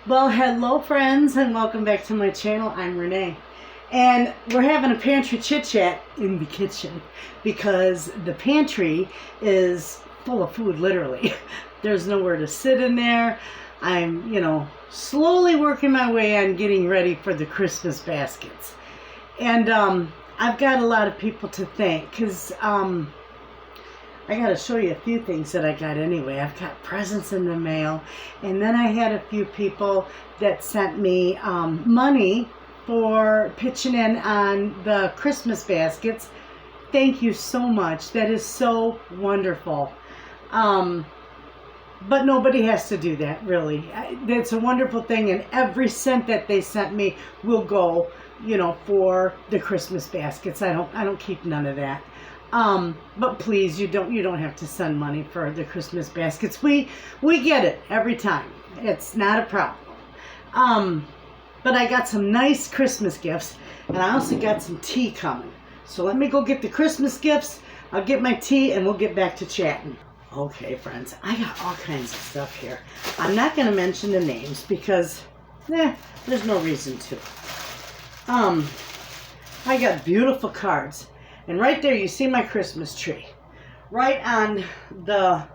Well, hello friends, and welcome back to my channel. I'm Renee, and we're having a pantry chit chat in the kitchen because the pantry is full of food, literally. There's nowhere to sit in there. I'm, slowly working my way on getting ready for the Christmas baskets. And I've got a lot of people to thank because I got to show you a few things that I got anyway. I've got presents in the mail. And then I had a few people that sent me money for pitching in on the Christmas baskets. Thank you so much. That is so wonderful. But nobody has to do that, really. It's a wonderful thing, and every cent that they sent me will go, for the Christmas baskets. I don't keep none of that. But please, you don't have to send money for the Christmas baskets. We get it every time. It's not a problem. But I got some nice Christmas gifts, and I also got some tea coming. So let me go get the Christmas gifts. I'll get my tea, and we'll get back to chatting. Okay, friends, I got all kinds of stuff here. I'm not going to mention the names because, there's no reason to. I got beautiful cards. And right there, you see my Christmas tree. Right on the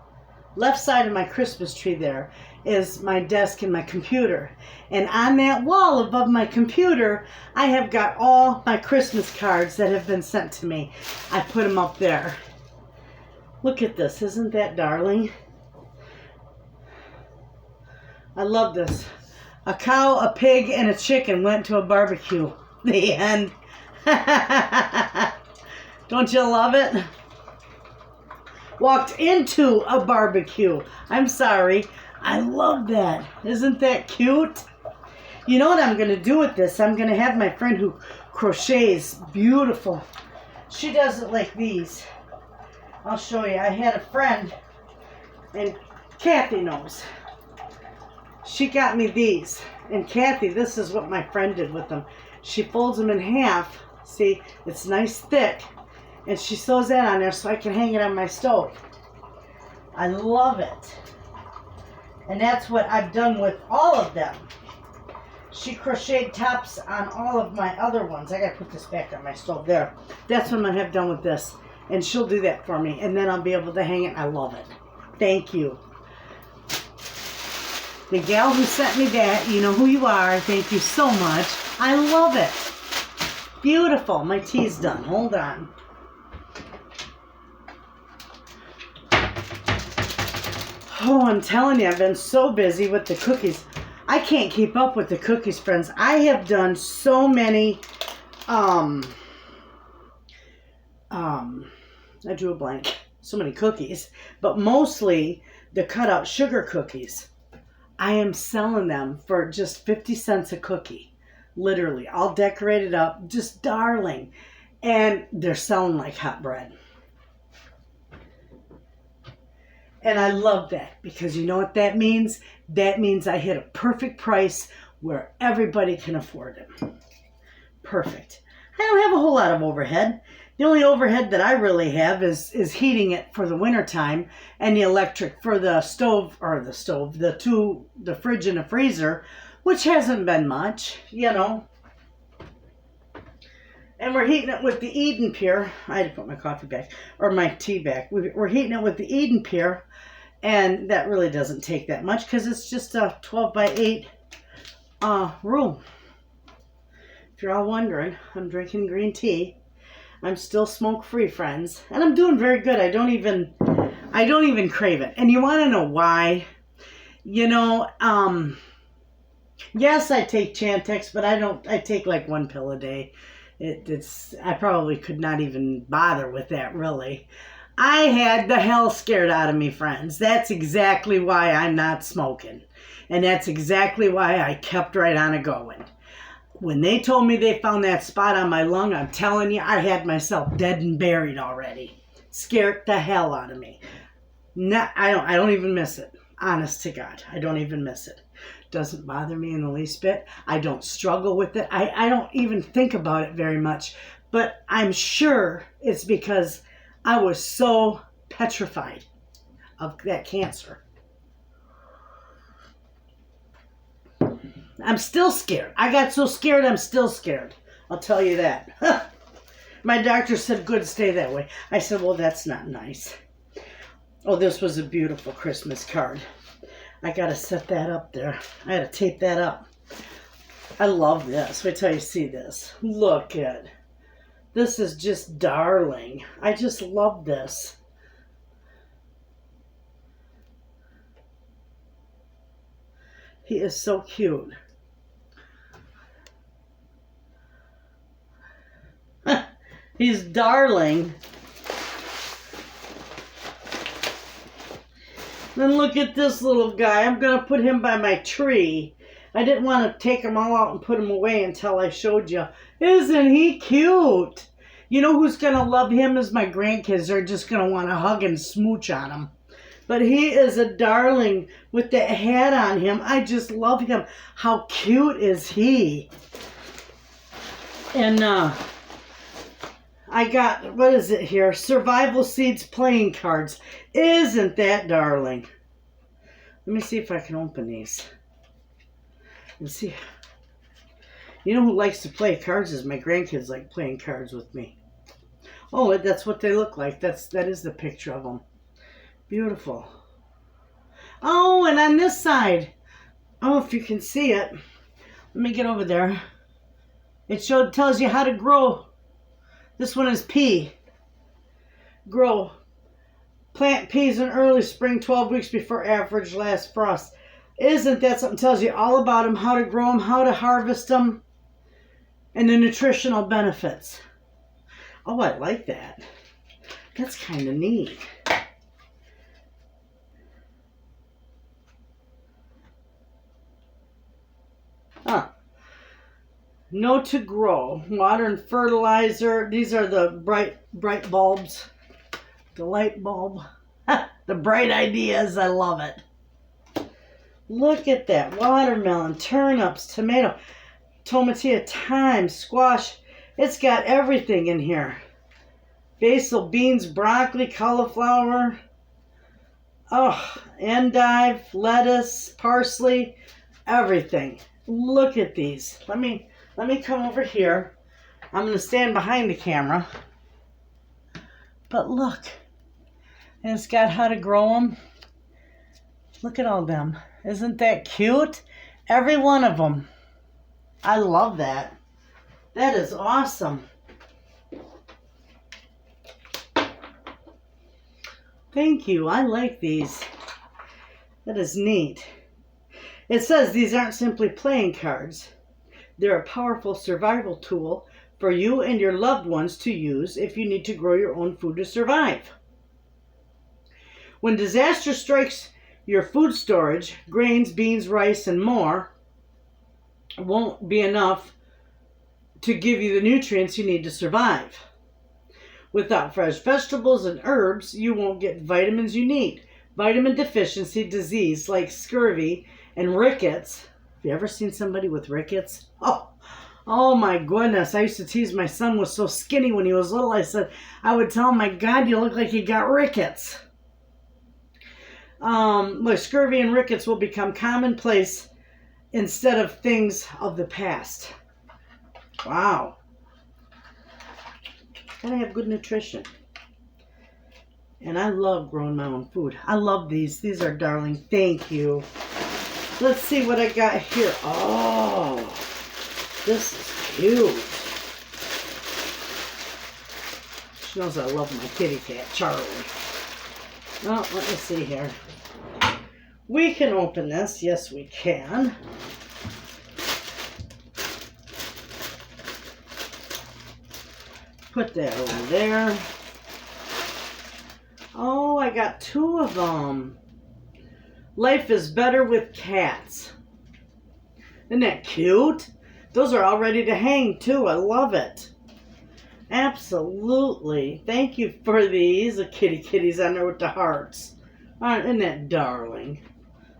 left side of my Christmas tree there is my desk and my computer. And on that wall above my computer, I have got all my Christmas cards that have been sent to me. I put them up there. Look at this. Isn't that darling? I love this. A cow, a pig, and a chicken went to a barbecue. The end. Don't you love it? Walked into a barbecue. I'm sorry. I love that. Isn't that cute? You know what I'm going to do with this? I'm going to have my friend who crochets beautiful. She does it like these. I'll show you. I had a friend, and Kathy knows. She got me these. And Kathy, this is what my friend did with them. She folds them in half. See, it's nice thick. And she sews that on there so I can hang it on my stove. I love it. And that's what I've done with all of them. She crocheted tops on all of my other ones. I got to put this back on my stove there. That's what I'm going to have done with this. And she'll do that for me. And then I'll be able to hang it. I love it. Thank you. The gal who sent me that, you know who you are. Thank you so much. I love it. Beautiful. My tea's done. Hold on. Oh, I'm telling you, I've been so busy with the cookies. I can't keep up with the cookies, friends. I have done so many, I drew a blank. So many cookies, but mostly the cutout sugar cookies. I am selling them for just 50 cents a cookie. Literally, all decorated up, just darling. And they're selling like hot bread. And I love that because you know what that means? That means I hit a perfect price where everybody can afford it. Perfect. I don't have a whole lot of overhead. The only overhead that I really have is heating it for the winter time and the electric for the stove, the fridge and the freezer, which hasn't been much, And we're heating it with the Eden Pure. I had to put my coffee back, or my tea back. We're heating it with the Eden Pure, and that really doesn't take that much because it's just a 12 by 8 room. If you're all wondering, I'm drinking green tea. I'm still smoke-free, friends, and I'm doing very good. I don't even crave it. And you want to know why? Yes, I take Chantix, but I take like one pill a day. I probably could not even bother with that, really. I had the hell scared out of me, friends. That's exactly why I'm not smoking. And that's exactly why I kept right on it going. When they told me they found that spot on my lung, I'm telling you, I had myself dead and buried already. Scared the hell out of me. I don't even miss it. Honest to God, I don't even miss it. Doesn't bother me in the least bit. I don't struggle with it. I don't even think about it very much. But I'm sure it's because I was so petrified of that cancer. I'm still scared. I got so scared, I'm still scared. I'll tell you that. My doctor said, good, stay that way. I said, well, that's not nice. Oh, this was a beautiful Christmas card. I got to set that up there. I got to tape that up. I love this. Wait till you see this. Look at this. Is just darling. I just love this. He is so cute. He's darling. Then look at this little guy. I'm going to put him by my tree. I didn't want to take them all out and put them away until I showed you. Isn't he cute? You know who's going to love him is my grandkids. They're just going to want to hug and smooch on him. But he is a darling with that hat on him. I just love him. How cute is he? And I got, what is it here? Survival Seeds playing cards. Isn't that darling? Let me see if I can open these. Let's see. You know who likes to play cards is my grandkids like playing cards with me. Oh, that's what they look like. That is the picture of them. Beautiful. Oh, and on this side. Oh, if you can see it. Let me get over there. It tells you how to grow. This one is pea. Grow. Plant peas in early spring, 12 weeks before average last frost. Isn't that something? Tells you all about them, how to grow them, how to harvest them, and the nutritional benefits. Oh, I like that. That's kind of neat. Huh. Know to grow. Water and fertilizer. These are the bright bulbs. The light bulb. The bright ideas. I love it. Look at that. Watermelon, turnips, tomato, tomatillo, thyme, squash. It's got everything in here. Basil, beans, broccoli, cauliflower. Oh, endive, lettuce, parsley, everything. Look at these. Let me come over here. I'm going to stand behind the camera. But look. And it's got how to grow them. Look at all them. Isn't that cute? Every one of them. I love that. That is awesome. Thank you. I like these. That is neat. It says these aren't simply playing cards. They're a powerful survival tool for you and your loved ones to use if you need to grow your own food to survive. When disaster strikes your food storage, grains, beans, rice, and more won't be enough to give you the nutrients you need to survive. Without fresh vegetables and herbs, you won't get vitamins you need. Vitamin deficiency disease like scurvy and rickets. Have you ever seen somebody with rickets? Oh my goodness. I used to tease my son was so skinny when he was little. I would tell him, my God, you look like you got rickets. Look, scurvy and rickets will become commonplace instead of things of the past. Wow. Gotta have good nutrition. And I love growing my own food. I love these. These are darling. Thank you. Let's see what I got here. Oh, this is cute. She knows I love my kitty cat, Charlie. Oh, let me see here. We can open this. Yes, we can. Put that over there. Oh, I got two of them. Life is better with cats. Isn't that cute? Those are all ready to hang too. I love it. Absolutely. Thank you for these. The kitties on there with the hearts. Isn't that darling?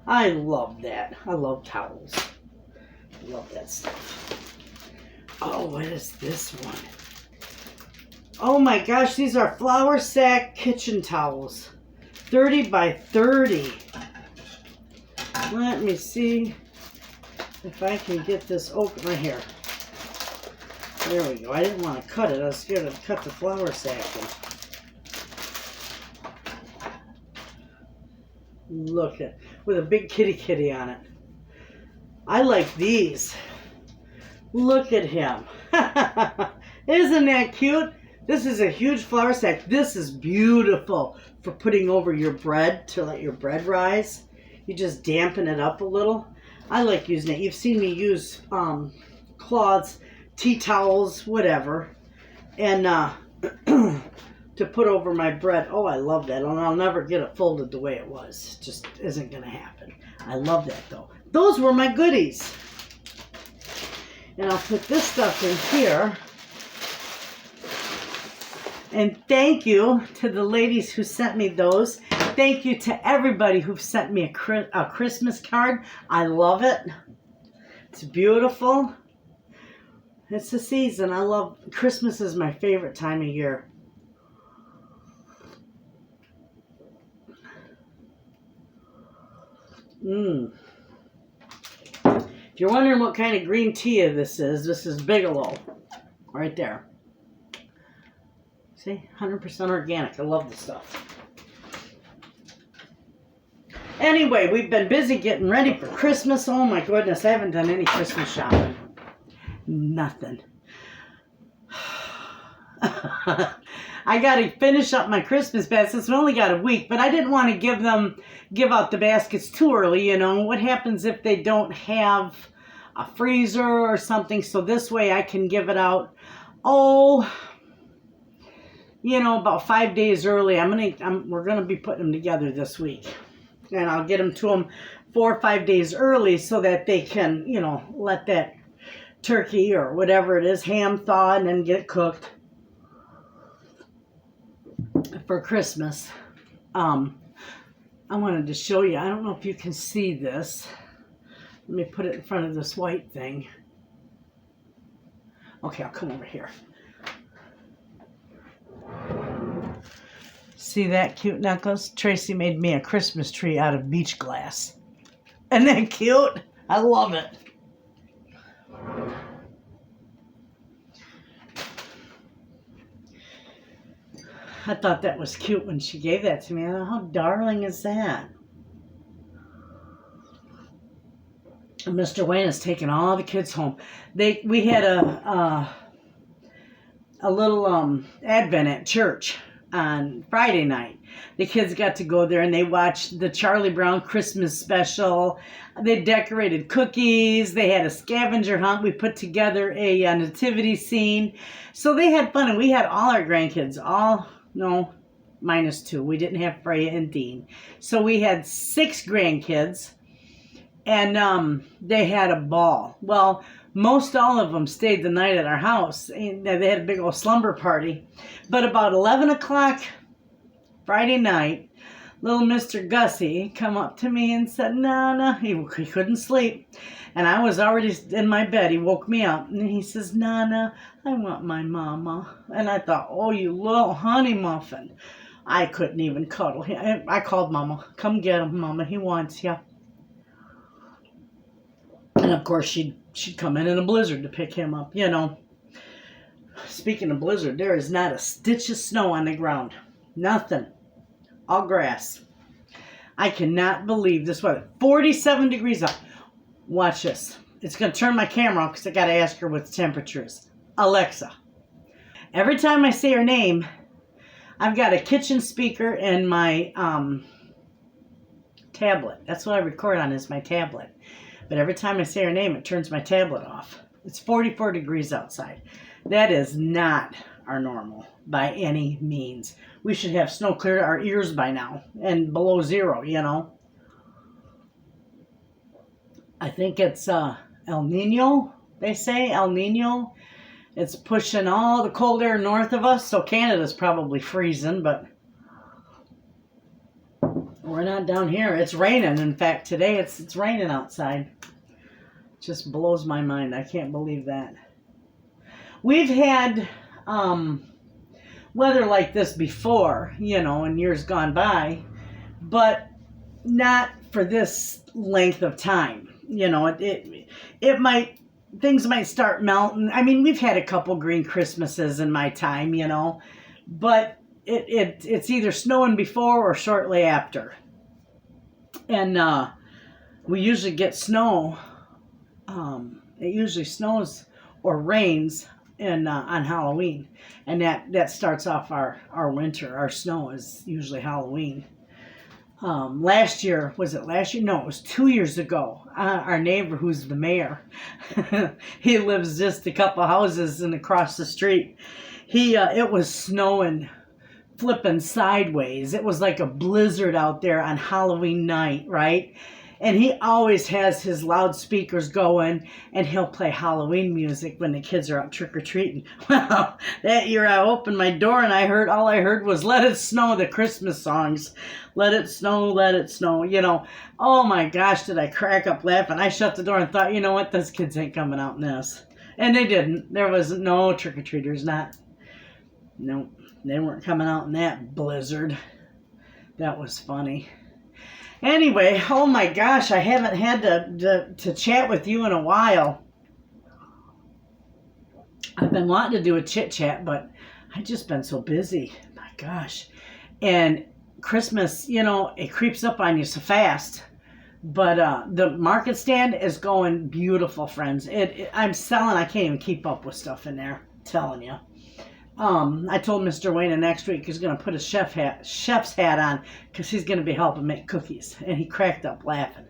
I love that. I love towels. I love that stuff. Oh, what is this one? Oh my gosh, these are flour sack kitchen towels. 30 by 30. Let me see. If I can get this open right here. There we go. I didn't want to cut it. I was scared to cut the flour sack. Look at, with a big kitty on it. I like these. Look at him. Isn't that cute? This is a huge flour sack. This is beautiful for putting over your bread to let your bread rise. You just dampen it up a little. I like using it. You've seen me use cloths, tea towels, whatever, and to put over my bread. Oh, I love that. And I'll never get it folded the way it was. It just isn't going to happen. I love that, though. Those were my goodies. And I'll put this stuff in here. And thank you to the ladies who sent me those. Thank you to everybody who sent me a Christmas card. I love it. It's beautiful. It's the season. I love Christmas. Is my favorite time of year. If you're wondering what kind of green tea this is Bigelow. Right there. See? 100% organic. I love this stuff. Anyway, we've been busy getting ready for Christmas. Oh my goodness, I haven't done any Christmas shopping. Nothing. I got to finish up my Christmas baskets. We only got a week, but I didn't want to give out the baskets too early. You know, what happens if they don't have a freezer or something? So this way I can give it out, about 5 days early. We're going to be putting them together this week. And I'll get them to them 4 or 5 days early so that they can, let that turkey or whatever it is, ham thaw and then get cooked for Christmas. I wanted to show you. I don't know if you can see this. Let me put it in front of this white thing. Okay, I'll come over here. See that cute necklace? Tracy made me a Christmas tree out of beach glass. Isn't that cute? I love it. I thought that was cute when she gave that to me. I thought, how darling is that? And Mr. Wayne has taken all the kids home. We had a little Advent at church on Friday night. The kids got to go there and they watched the Charlie Brown Christmas special. They decorated cookies. They had a scavenger hunt. We put together a nativity scene. So they had fun, and we had all our grandkids. Minus 2. We didn't have Freya and Dean. So we had 6 grandkids, and they had a ball. Well, most all of them stayed the night at our house. And they had a big old slumber party. But about 11 o'clock Friday night, little Mr. Gussie come up to me and said, Nana, he couldn't sleep. And I was already in my bed. He woke me up. And he says, Nana, I want my mama. And I thought, oh, you little honey muffin. I couldn't even cuddle him. I called Mama. Come get him, Mama. He wants you. And, of course, she'd come in a blizzard to pick him up, Speaking of blizzard, there is not a stitch of snow on the ground. Nothing. All grass. I cannot believe this weather. 47 degrees up. Watch this. It's going to turn my camera off because I got to ask her what the temperature is. Alexa. Every time I say her name, I've got a kitchen speaker and my tablet. That's what I record on, is my tablet. But every time I say her name, it turns my tablet off. It's 44 degrees outside. That is not our normal by any means. We should have snow clear to our ears by now and below 0, I think it's El Nino, they say. El Nino. It's pushing all the cold air north of us, so Canada's probably freezing, but we're not down here. It's raining. In fact, today it's raining outside. It just blows my mind. I can't believe that. We've had weather like this before, in years gone by, but not for this length of time. You know, it might, things might start melting. I mean, we've had a couple green Christmases in my time, you know, but it's either snowing before or shortly after. And we usually get snow. It usually snows or rains on Halloween, and that starts off our winter. Our snow is usually Halloween. Last year, was it last year? No, it was 2 years ago. Our neighbor, who's the mayor, he lives just a couple houses and across the street. It was snowing, flipping sideways. It was like a blizzard out there on Halloween night, right? And he always has his loudspeakers going, and he'll play Halloween music when the kids are out trick-or-treating. Well, that year I opened my door, and all I heard was "Let It Snow," the Christmas songs. Let it snow, let it snow. You know, oh my gosh, did I crack up laughing. I shut the door and thought, you know what, those kids ain't coming out in this. And they didn't. There was no trick-or-treaters, no, they weren't coming out in that blizzard. That was funny. Anyway, oh my gosh, I haven't had to chat with you in a while. I've been wanting to do a chit chat, but I've just been so busy. My gosh. And Christmas, you know, it creeps up on you so fast. But the market stand is going beautiful, friends. I'm selling, I can't even keep up with stuff in there, I'm telling you. I told Mr. Wayna next week he's going to put a chef's hat on because he's going to be helping make cookies. And he cracked up laughing.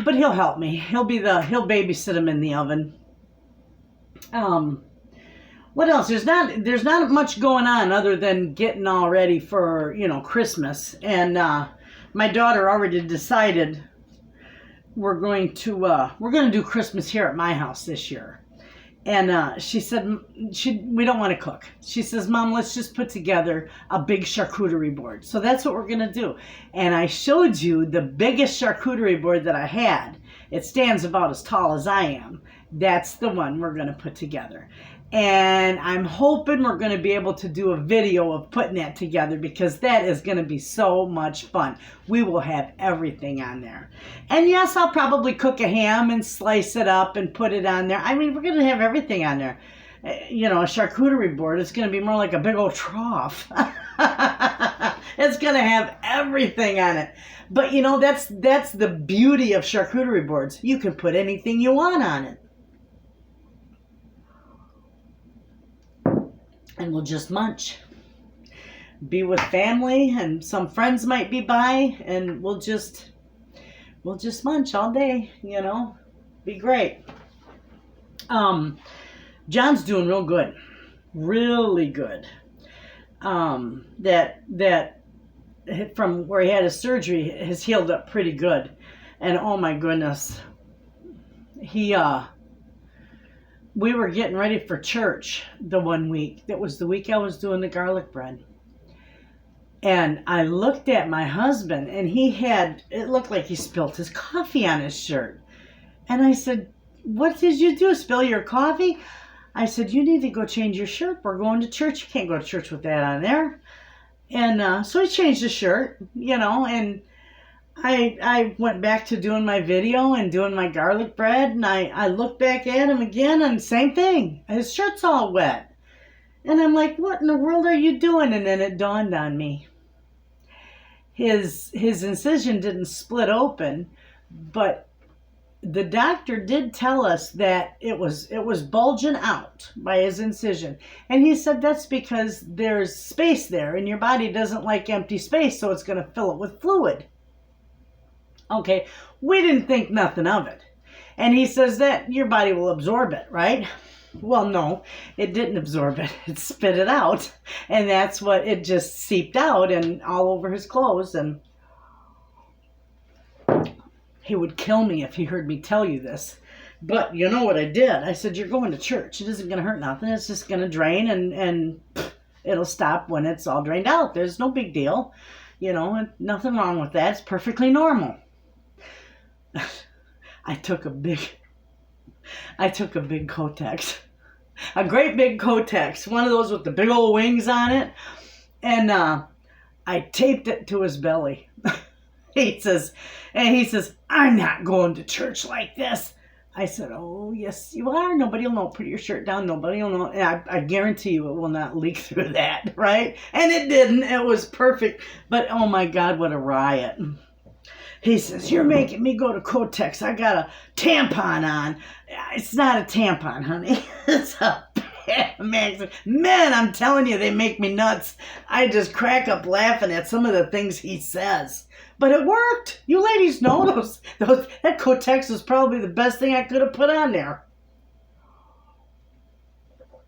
But he'll help me. He'll babysit him in the oven. What else? There's not much going on other than getting all ready for, you know, Christmas. And my daughter already decided we're going to do Christmas here at my house this year. And she said, we don't want to cook. She says, Mom, let's just put together a big charcuterie board. So that's what we're going to do. And I showed you the biggest charcuterie board that I had. It stands about as tall as I am. That's the one we're going to put together. And I'm hoping we're going to be able to do a video of putting that together because that is going to be so much fun. We will have everything on there. And yes, I'll probably cook a ham and slice it up and put it on there. I mean, we're going to have everything on there. You know, a charcuterie board is going to be more like a big old trough. It's going to have everything on it. But, you know, that's the beauty of charcuterie boards. You can put anything you want on it. And we'll just munch. Be with family, and some friends might be by, and we'll just munch all day, you know. Be great. John's doing real good. Really good. That from where he had his surgery has healed up pretty good. And oh my goodness. We were getting ready for church the one week. That was the week I was doing the garlic bread. And I looked at my husband, and it looked like he spilled his coffee on his shirt. And I said, what did you do, spill your coffee? I said, you need to go change your shirt. We're going to church. You can't go to church with that on there. And so he changed the shirt, you know, and I went back to doing my video and doing my garlic bread, and I looked back at him again, and same thing. His shirt's all wet. And I'm like, what in the world are you doing? And then it dawned on me. His incision didn't split open, but the doctor did tell us that it was bulging out by his incision. And he said that's because there's space there, and your body doesn't like empty space, so it's going to fill it with fluid. Okay, we didn't think nothing of it. And he says that your body will absorb it, right? Well, no, it didn't absorb it. It spit it out. And that's what it just seeped out and all over his clothes. And he would kill me if he heard me tell you this. But you know what I did? I said, you're going to church. It isn't going to hurt nothing. It's just going to drain and it'll stop when it's all drained out. There's no big deal. You know, nothing wrong with that. It's perfectly normal. I took a big Kotex, a great big Kotex, one of those with the big old wings on it, and I taped it to his belly. He says, I'm not going to church like this. I said, oh, yes, you are. Nobody will know. Put your shirt down. Nobody will know. And I guarantee you it will not leak through that, right? And it didn't. It was perfect. But, oh, my God, what a riot. He says, you're making me go to Kotex. I got a tampon on. It's not a tampon, honey. It's a man, I'm telling you, they make me nuts. I just crack up laughing at some of the things he says. But it worked. You ladies know that Kotex was probably the best thing I could have put on there.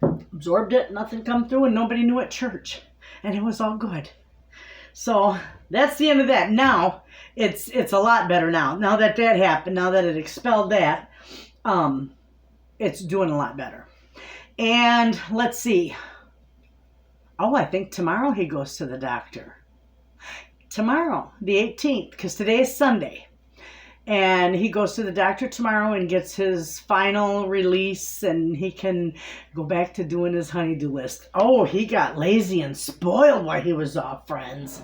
Absorbed it, nothing come through, and nobody knew at church. And it was all good. So that's the end of that. Now, it's a lot better now. Now that happened, now that it expelled that, it's doing a lot better. And let's see. Oh, I think tomorrow he goes to the doctor. Tomorrow, the 18th, because today is Sunday. And he goes to the doctor tomorrow and gets his final release, and he can go back to doing his honey-do list. Oh, he got lazy and spoiled while he was off, friends.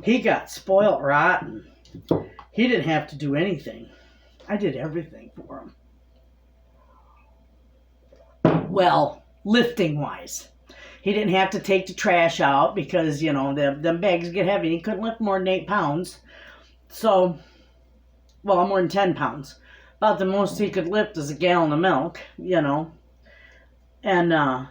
He got spoiled rotten. He didn't have to do anything. I did everything for him. Well, lifting-wise. He didn't have to take the trash out because, you know, them bags get heavy. He couldn't lift more than 8 pounds. So, well, more than 10 pounds. About the most he could lift is a gallon of milk, you know. And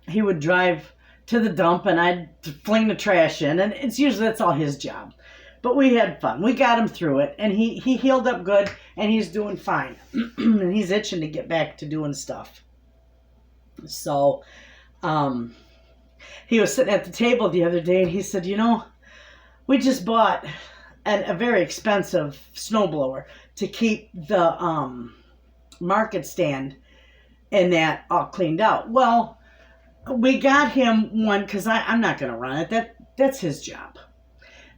he would drive to the dump and I'd fling the trash in. And that's all his job. But we had fun. We got him through it. And he healed up good and he's doing fine. And he's itching to get back to doing stuff. So, he was sitting at the table the other day and he said, you know, we just bought a very expensive snowblower to keep the market stand and that all cleaned out. Well, we got him one because I'm not going to run it. That's his job.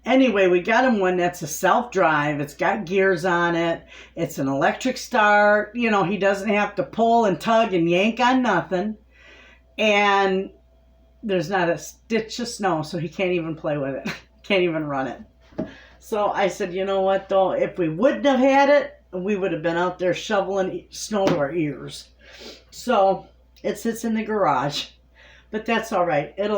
Anyway, we got him one that's a self-drive. It's got gears on it. It's an electric start. You know, he doesn't have to pull and tug and yank on nothing. And there's not a stitch of snow, so he can't even play with it. Can't even run it. So I said, you know what, though? If we wouldn't have had it, we would have been out there shoveling snow to our ears. So it sits in the garage. But that's all right. It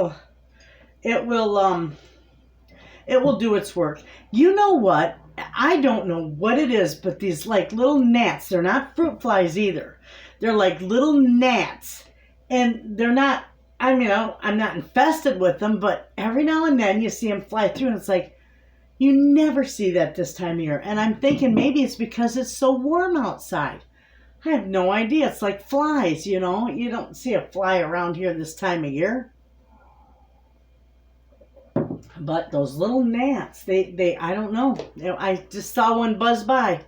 will do its work. You know what? I don't know what it is, but these like little gnats, they're not fruit flies either. They're like little gnats. And they're not, I mean, I'm not infested with them, but every now and then you see them fly through and it's like, you never see that this time of year. And I'm thinking maybe it's because it's so warm outside. I have no idea. It's like flies, you know. You don't see a fly around here this time of year. But those little gnats, they I don't know. I just saw one buzz by.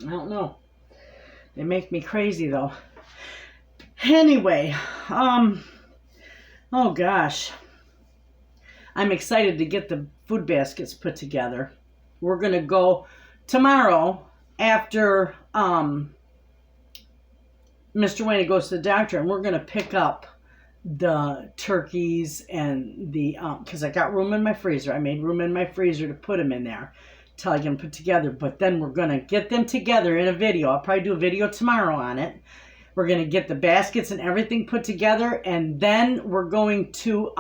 I don't know. They make me crazy though. Anyway, oh gosh. I'm excited to get the food baskets put together. We're going to go tomorrow after Mr. Wayne goes to the doctor, and we're going to pick up the turkeys and the, because I got room in my freezer. I made room in my freezer to put them in there till I can put together. But then we're going to get them together in a video. I'll probably do a video tomorrow on it. We're going to get the baskets and everything put together, and then we're going to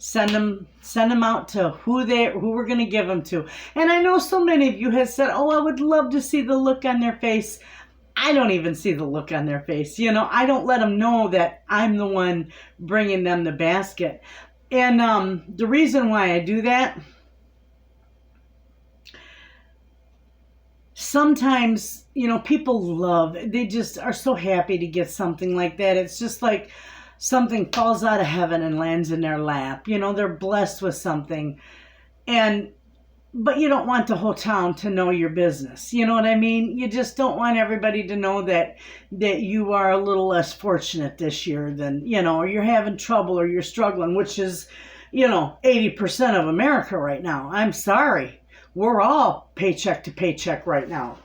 send them out to who we're going to give them to. And I know so many of you have said, oh, I would love to see the look on their face. I don't even see the look on their face. You know, I don't let them know that I'm the one bringing them the basket. And the reason why I do that, sometimes, you know, people they just are so happy to get something like that. It's just like something falls out of heaven and lands in their lap. You know, they're blessed with something. But you don't want the whole town to know your business. You know what I mean? You just don't want everybody to know that you are a little less fortunate this year than, you know, or you're having trouble or you're struggling, which is, you know, 80% of America right now. I'm sorry. We're all paycheck to paycheck right now.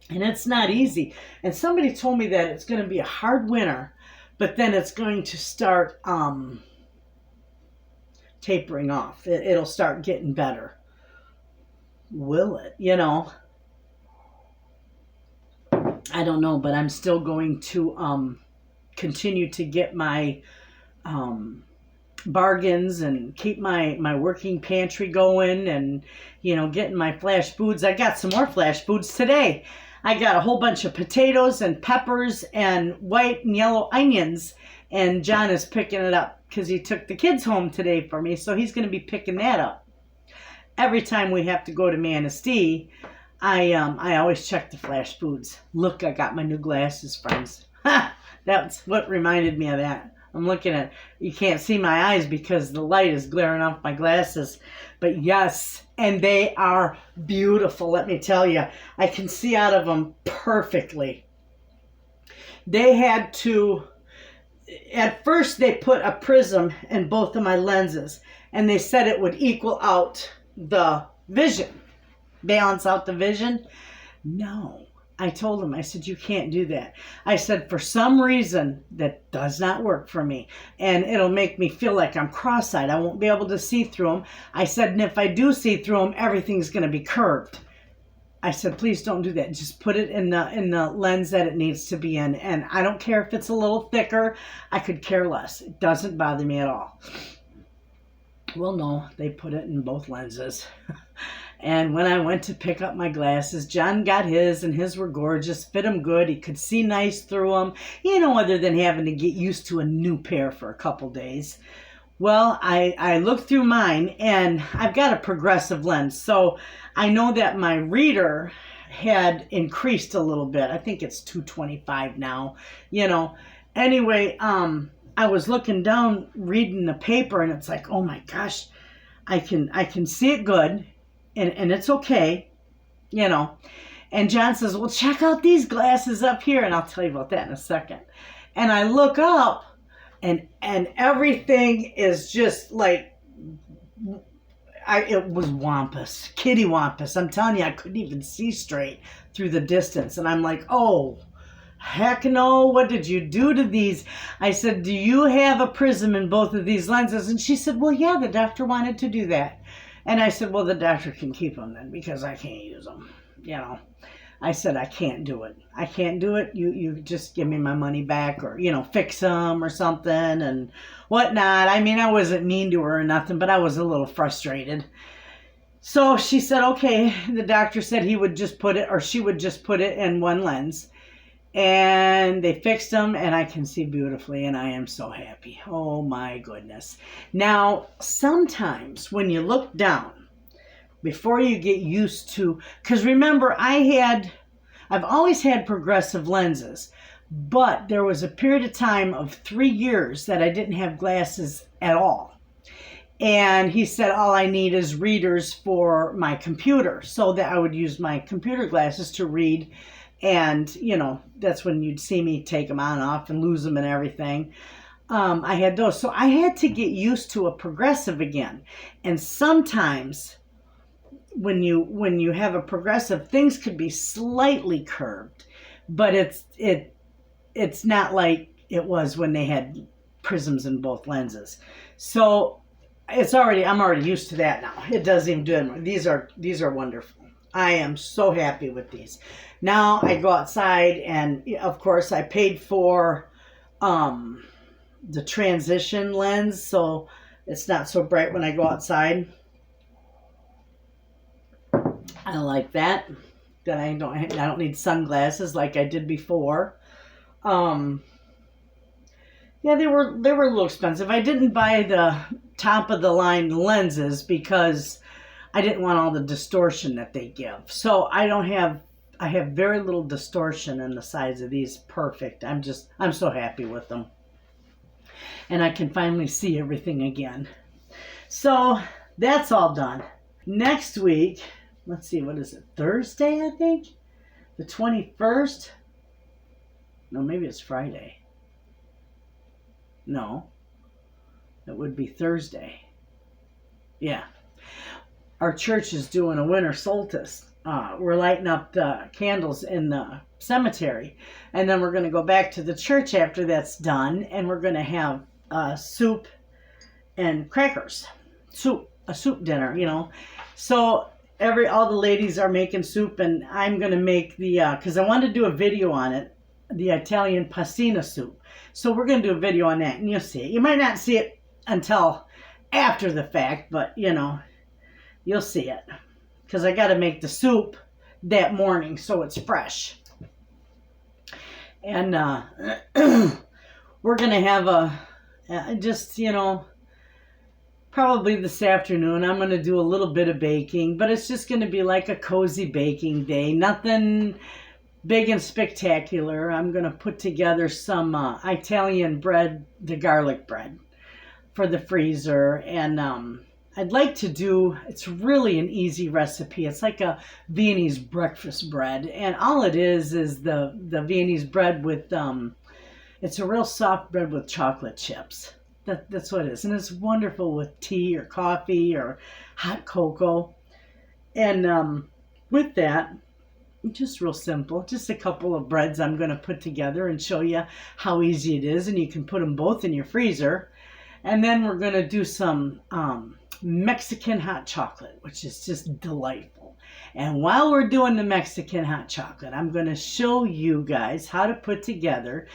And it's not easy. And somebody told me that it's going to be a hard winter, but then it's going to start tapering off. It'll start getting better. Will it? You know, I don't know, but I'm still going to continue to get my bargains and keep my working pantry going, and getting my flash foods. I got some more flash foods today. I got a whole bunch of potatoes and peppers and white and yellow onions, and John is picking it up because he took the kids home today for me, so he's going to be picking that up. Every time we have to go to Manistee, I always check the flash foods. Look, I got my new glasses, friends. That's what reminded me of that. I'm looking at, you can't see my eyes because the light is glaring off my glasses. But yes, and they are beautiful, let me tell you. I can see out of them perfectly. They had to, at first they put a prism in both of my lenses, and they said it would equal out the vision, balance out the vision. No. I told him, I said, you can't do that. I said, for some reason, that does not work for me. And it'll make me feel like I'm cross-eyed. I won't be able to see through them. I said, and if I do see through them, everything's going to be curved. I said, please don't do that. Just put it in the lens that it needs to be in. And I don't care if it's a little thicker. I could care less. It doesn't bother me at all. Well, no, they put it in both lenses. And when I went to pick up my glasses, John got his, and his were gorgeous, fit him good. He could see nice through them, other than having to get used to a new pair for a couple days. Well, I looked through mine, and I've got a progressive lens, so I know that my reader had increased a little bit. I think it's 225 now, Anyway, I was looking down, reading the paper, and it's like, oh my gosh, I can see it good. And it's okay, And John says, well, check out these glasses up here. And I'll tell you about that in a second. And I look up, and everything is just like, it was wampus, kitty wampus. I'm telling you, I couldn't even see straight through the distance. And I'm like, oh, heck no, what did you do to these? I said, do you have a prism in both of these lenses? And she said, well, yeah, the doctor wanted to do that. And I said, well, the doctor can keep them then because I can't use them. I said, I can't do it. I can't do it. You just give me my money back, or, fix them or something and whatnot. I mean, I wasn't mean to her or nothing, but I was a little frustrated. So she said, okay, the doctor said he would just put it, or she would just put it in one lens. And they fixed them, and I can see beautifully, and I am so happy. Oh, my goodness. Now, sometimes when you look down, before you get used to, because remember, I've always had progressive lenses, but there was a period of time of 3 years that I didn't have glasses at all. And he said, all I need is readers for my computer, so that I would use my computer glasses to read. And, that's when you'd see me take them on and off and lose them and everything. I had those. So I had to get used to a progressive again. And sometimes when you have a progressive, things could be slightly curved. But it's not like it was when they had prisms in both lenses. So I'm already used to that now. It doesn't even do it. These are wonderful. I am so happy with these. Now I go outside, and of course I paid for the transition lens, so it's not so bright when I go outside. I like that. Then I don't need sunglasses like I did before. Yeah, they were a little expensive. I didn't buy the top of the line lenses because I didn't want all the distortion that they give. So I have very little distortion in the sides of these. Perfect. I'm so happy with them. And I can finally see everything again. So that's all done. Next week, let's see, what is it? Thursday, I think? The 21st? No, maybe it's Friday. No. It would be Thursday. Yeah. Our church is doing a winter solstice. We're lighting up the candles in the cemetery. And then we're going to go back to the church after that's done. And we're going to have soup and crackers. a soup dinner, you know. So all the ladies are making soup, and I'm gonna make the because I wanted to do a video on it, the Italian pastina soup. So we're gonna do a video on that, and you'll see it. You might not see it until after the fact, but you know, you'll see it because I got to make the soup that morning so it's fresh. And we're gonna have just, you know, probably this afternoon I'm gonna do a little bit of baking, but it's just gonna be like a cozy baking day, nothing big and spectacular. I'm gonna put together some Italian bread, the garlic bread, for the freezer, and I'd like to do, it's really an easy recipe. It's like a Viennese breakfast bread, and all it is the Viennese bread with, it's a real soft bread with chocolate chips. That's what it is, and it's wonderful with tea or coffee or hot cocoa. And with that, just real simple, just a couple of breads I'm going to put together and show you how easy it is, and you can put them both in your freezer. And then we're going to do some Mexican hot chocolate, which is just delightful. And while we're doing the Mexican hot chocolate, I'm going to show you guys how to put together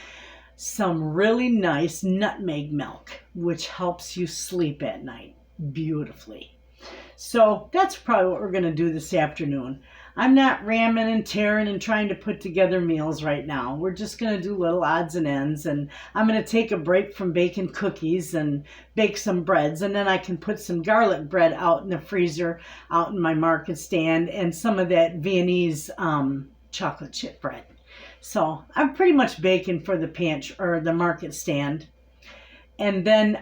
some really nice nutmeg milk, which helps you sleep at night beautifully. So that's probably what we're going to do this afternoon. I'm not ramming and tearing and trying to put together meals right now. We're just going to do little odds and ends, and I'm going to take a break from baking cookies and bake some breads, and then I can put some garlic bread out in the freezer, out in my market stand, and some of that Viennese chocolate chip bread. So I'm pretty much baking for the pantry or the market stand. And then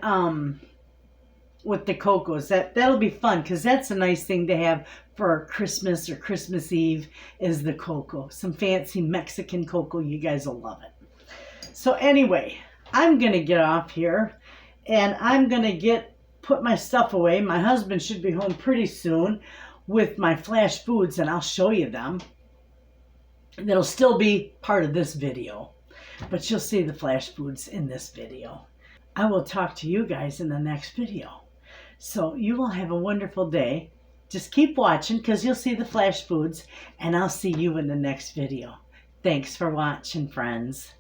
with the cocos, that'll be fun, because that's a nice thing to have for Christmas or Christmas Eve, is the cocoa. Some fancy Mexican cocoa. You guys will love it. So anyway, I'm going to get off here, and I'm going to put my stuff away. My husband should be home pretty soon with my flash foods, and I'll show you them. That'll still be part of this video, but you'll see the flash foods in this video. I will talk to you guys in the next video. So you will have a wonderful day. Just keep watching, because you'll see the flash foods, and I'll see you in the next video. Thanks for watching, friends.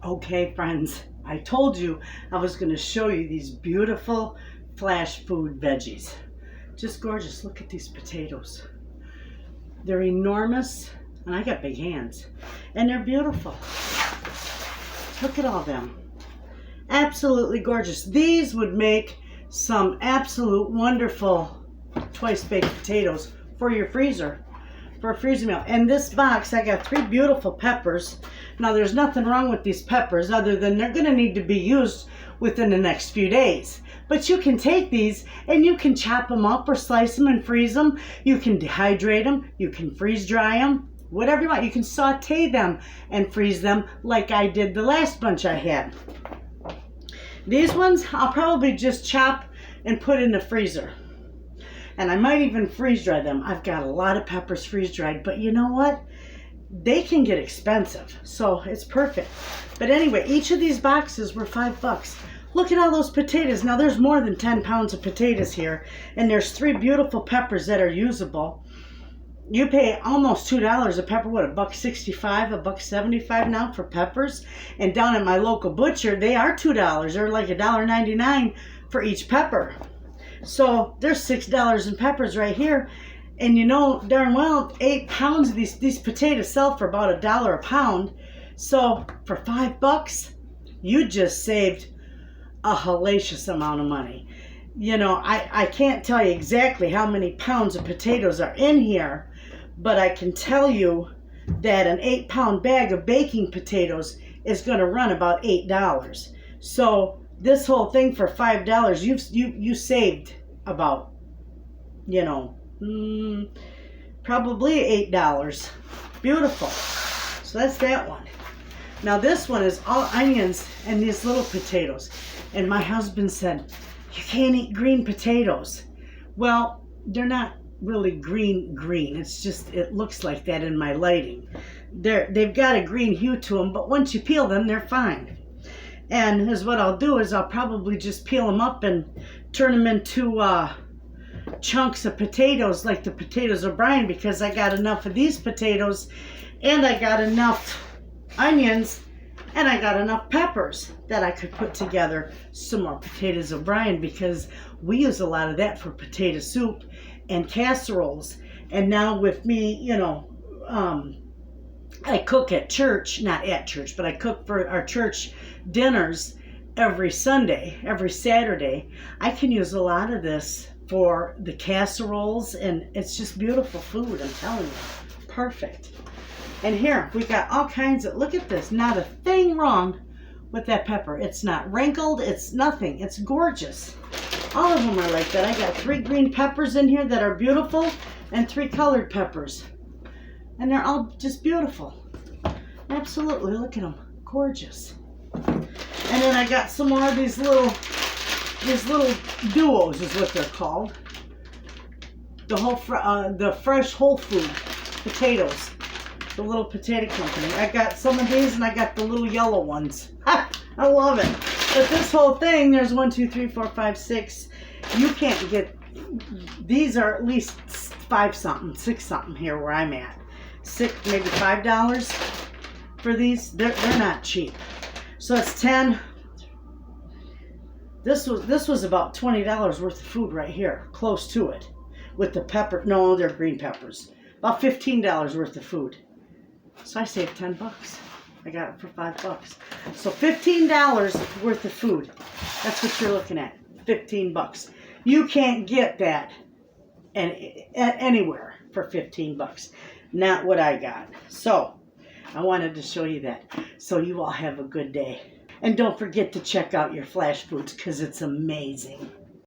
Okay, friends, I told you I was going to show you these beautiful flash food veggies. Just gorgeous. Look at these potatoes. They're enormous, and I got big hands, and they're beautiful. Look at all them. Absolutely gorgeous. These would make some absolute wonderful twice baked potatoes for your freezer, for a freezer meal. And this box, I got 3 beautiful peppers. Now there's nothing wrong with these peppers other than they're going to need to be used within the next few days. But you can take these and you can chop them up or slice them and freeze them. You can dehydrate them. You can freeze dry them. Whatever you want. You can saute them and freeze them like I did the last bunch I had. These ones I'll probably just chop and put in the freezer. And I might even freeze dry them. I've got a lot of peppers freeze dried, but you know what? They can get expensive, so it's perfect. But anyway, each of these boxes were $5. Look at all those potatoes. Now there's more than 10 pounds of potatoes here, and there's 3 beautiful peppers that are usable. You pay almost $2 a pepper. What, $1.65, $1.75 now for peppers? And down at my local butcher, they are $2. They're like $1.99 for each pepper. So there's $6 in peppers right here. And you know darn well 8 pounds of these potatoes sell for about $1 a pound. So for $5, you just saved a hellacious amount of money. You know, I can't tell you exactly how many pounds of potatoes are in here, but I can tell you that an 8-pound bag of baking potatoes is going to run about $8. So this whole thing for $5, you saved about, you know, probably $8. Beautiful. So that's that one. Now this one is all onions and these little potatoes. And my husband said, you can't eat green potatoes. Well, they're not really green. It's just, it looks like that in my lighting. They've got a green hue to them, but once you peel them, they're fine. And what I'll do is I'll probably just peel them up and turn them into chunks of potatoes, like the potatoes O'Brien, because I got enough of these potatoes, and I got enough onions, and I got enough peppers that I could put together some more potatoes O'Brien, because we use a lot of that for potato soup and casseroles. And now with me, you know, I cook at church, not at church, but I cook for our church dinners every Sunday, every Saturday. I can use a lot of this for the casseroles, and it's just beautiful food, I'm telling you. Perfect. And here, we got all kinds of, look at this, not a thing wrong with that pepper. It's not wrinkled, it's nothing. It's gorgeous. All of them are like that. I got 3 green peppers in here that are beautiful, and 3 colored peppers. And they're all just beautiful. Absolutely, look at them. Gorgeous. And then I got some more of these little duos is what they're called. The fresh whole food potatoes. The little potato company. I got some of these, and I got the little yellow ones. I love it. But this whole thing, there's 1, 2, 3, 4, 5, 6. You can't get, these are at least 5 something, 6 something here where I'm at. 6, maybe $5 for these. They're not cheap. So it's 10. This was about $20 worth of food right here, close to it, with the pepper. No, they're green peppers. About $15 worth of food. So I saved $10. I got it for $5. So $15 worth of food. That's what you're looking at. $15. You can't get that anywhere for $15. Not what I got. So I wanted to show you that. So you all have a good day. And don't forget to check out your flash foods, because it's amazing.